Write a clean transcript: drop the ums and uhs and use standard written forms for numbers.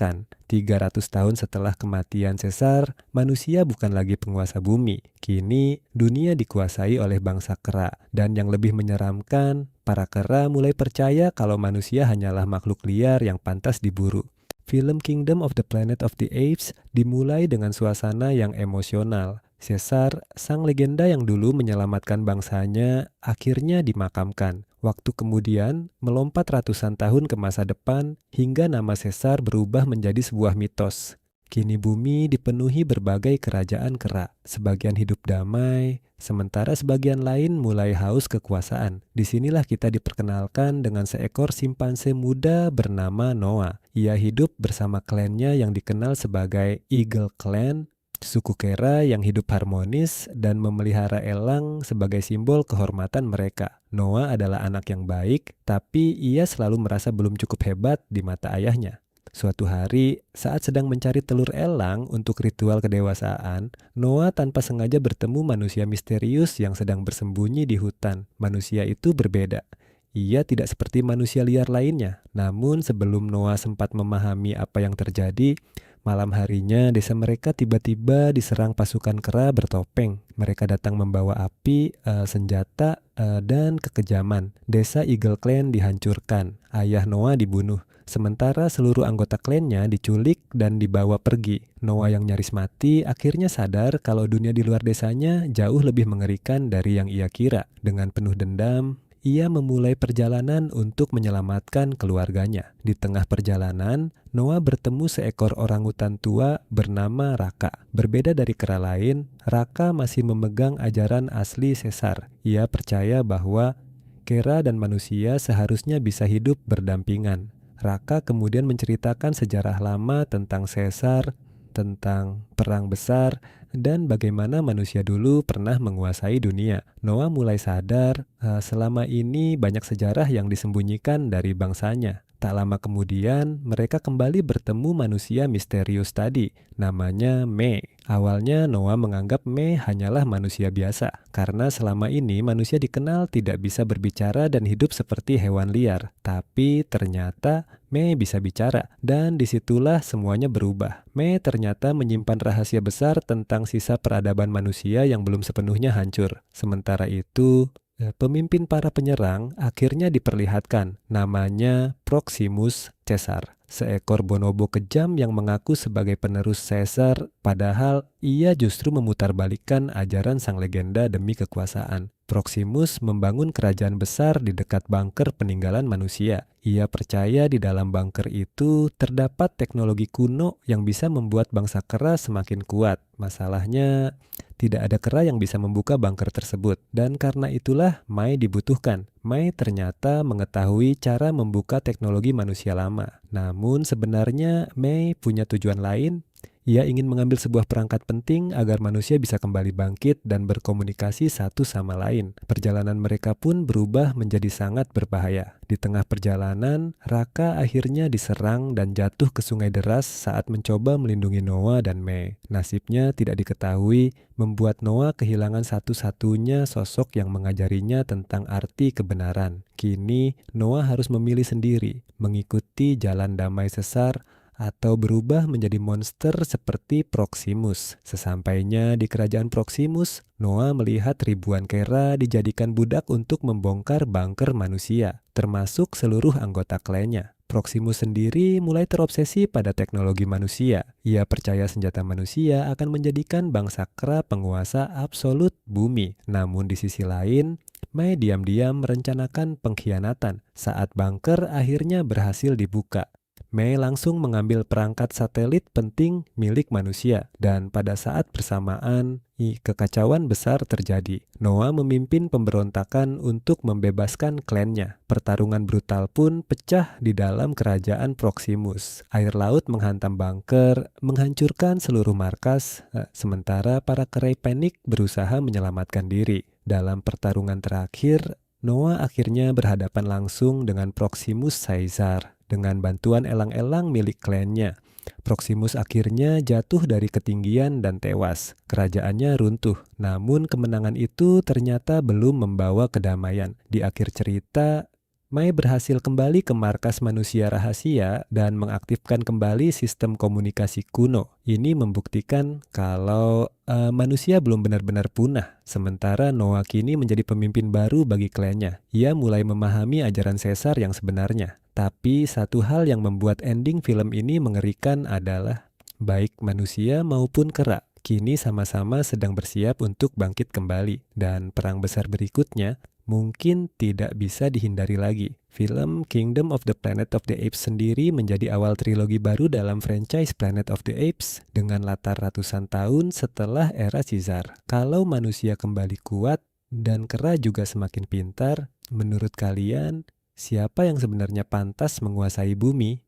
Bayangkan, 300 tahun setelah kematian Caesar, manusia bukan lagi penguasa bumi. Kini, dunia dikuasai oleh bangsa kera. Dan yang lebih menyeramkan, para kera mulai percaya kalau manusia hanyalah makhluk liar yang pantas diburu. Film Kingdom of the Planet of the Apes dimulai dengan suasana yang emosional. Caesar, sang legenda yang dulu menyelamatkan bangsanya, akhirnya dimakamkan. Waktu kemudian, melompat ratusan tahun ke masa depan, hingga nama Caesar berubah menjadi sebuah mitos. Kini bumi dipenuhi berbagai kerajaan kera. Sebagian hidup damai, sementara sebagian lain mulai haus kekuasaan. Disinilah kita diperkenalkan dengan seekor simpanse muda bernama Noah. Ia hidup bersama klannya yang dikenal sebagai Eagle Clan, suku kera yang hidup harmonis dan memelihara elang sebagai simbol kehormatan mereka. Noah adalah anak yang baik, tapi ia selalu merasa belum cukup hebat di mata ayahnya. Suatu hari, saat sedang mencari telur elang untuk ritual kedewasaan, Noah tanpa sengaja bertemu manusia misterius yang sedang bersembunyi di hutan. Manusia itu berbeda. Ia tidak seperti manusia liar lainnya. Namun sebelum Noah sempat memahami apa yang terjadi, malam harinya desa mereka tiba-tiba diserang pasukan kera bertopeng. Mereka datang membawa api, senjata, dan kekejaman. Desa Eagle Clan dihancurkan. Ayah Noah dibunuh. Sementara seluruh anggota klannya diculik dan dibawa pergi. Noah yang nyaris mati akhirnya sadar kalau dunia di luar desanya jauh lebih mengerikan dari yang ia kira. Dengan penuh dendam, ia memulai perjalanan untuk menyelamatkan keluarganya. Di tengah perjalanan, Noah bertemu seekor orangutan tua bernama Raka. Berbeda dari kera lain, Raka masih memegang ajaran asli Caesar. Ia percaya bahwa kera dan manusia seharusnya bisa hidup berdampingan. Raka kemudian menceritakan sejarah lama tentang Caesar, tentang perang besar, dan bagaimana manusia dulu pernah menguasai dunia. Noah mulai sadar selama ini banyak sejarah yang disembunyikan dari bangsanya. Tak lama kemudian, mereka kembali bertemu manusia misterius tadi, namanya Me. Awalnya Noah menganggap Me hanyalah manusia biasa, karena selama ini manusia dikenal tidak bisa berbicara dan hidup seperti hewan liar. Tapi ternyata Me bisa bicara, dan disitulah semuanya berubah. Me ternyata menyimpan rahasia besar tentang sisa peradaban manusia yang belum sepenuhnya hancur. Sementara itu, pemimpin para penyerang akhirnya diperlihatkan, namanya Proximus Caesar, seekor bonobo kejam yang mengaku sebagai penerus Caesar, padahal ia justru memutarbalikkan ajaran sang legenda demi kekuasaan. Proximus membangun kerajaan besar di dekat bunker peninggalan manusia. Ia percaya di dalam bunker itu terdapat teknologi kuno yang bisa membuat bangsa kera semakin kuat. Masalahnya, tidak ada kera yang bisa membuka bunker tersebut, dan karena itulah Mai dibutuhkan. Mai ternyata mengetahui cara membuka teknologi manusia lama. Namun sebenarnya Mai punya tujuan lain. Ia ingin mengambil sebuah perangkat penting agar manusia bisa kembali bangkit dan berkomunikasi satu sama lain. Perjalanan mereka pun berubah menjadi sangat berbahaya. Di tengah perjalanan, Raka akhirnya diserang dan jatuh ke sungai deras saat mencoba melindungi Noah dan Mai. Nasibnya tidak diketahui, membuat Noah kehilangan satu-satunya sosok yang mengajarinya tentang arti kebenaran. Kini, Noah harus memilih sendiri, mengikuti jalan damai Caesar, atau berubah menjadi monster seperti Proximus. Sesampainya di kerajaan Proximus, Noah melihat ribuan kera dijadikan budak untuk membongkar bunker manusia, termasuk seluruh anggota klannya. Proximus sendiri mulai terobsesi pada teknologi manusia. Ia percaya senjata manusia akan menjadikan bangsa kera penguasa absolut bumi. Namun di sisi lain, Mai diam-diam merencanakan pengkhianatan saat bunker akhirnya berhasil dibuka. Mai langsung mengambil perangkat satelit penting milik manusia, dan pada saat bersamaan, kekacauan besar terjadi. Noah memimpin pemberontakan untuk membebaskan klannya. Pertarungan brutal pun pecah di dalam kerajaan Proximus. Air laut menghantam bunker, menghancurkan seluruh markas, sementara para kera panik berusaha menyelamatkan diri. Dalam pertarungan terakhir, Noah akhirnya berhadapan langsung dengan Proximus Caesar. Dengan bantuan elang-elang milik klannya, Proximus akhirnya jatuh dari ketinggian dan tewas. Kerajaannya runtuh, namun kemenangan itu ternyata belum membawa kedamaian. Di akhir cerita, Mai berhasil kembali ke markas manusia rahasia dan mengaktifkan kembali sistem komunikasi kuno. Ini membuktikan kalau manusia belum benar-benar punah, sementara Noah kini menjadi pemimpin baru bagi kliennya. Ia mulai memahami ajaran Caesar yang sebenarnya. Tapi satu hal yang membuat ending film ini mengerikan adalah baik manusia maupun kera kini sama-sama sedang bersiap untuk bangkit kembali. Dan perang besar berikutnya mungkin tidak bisa dihindari lagi. Film Kingdom of the Planet of the Apes sendiri menjadi awal trilogi baru dalam franchise Planet of the Apes dengan latar ratusan tahun setelah era Caesar. Kalau manusia kembali kuat dan kera juga semakin pintar, menurut kalian siapa yang sebenarnya pantas menguasai bumi?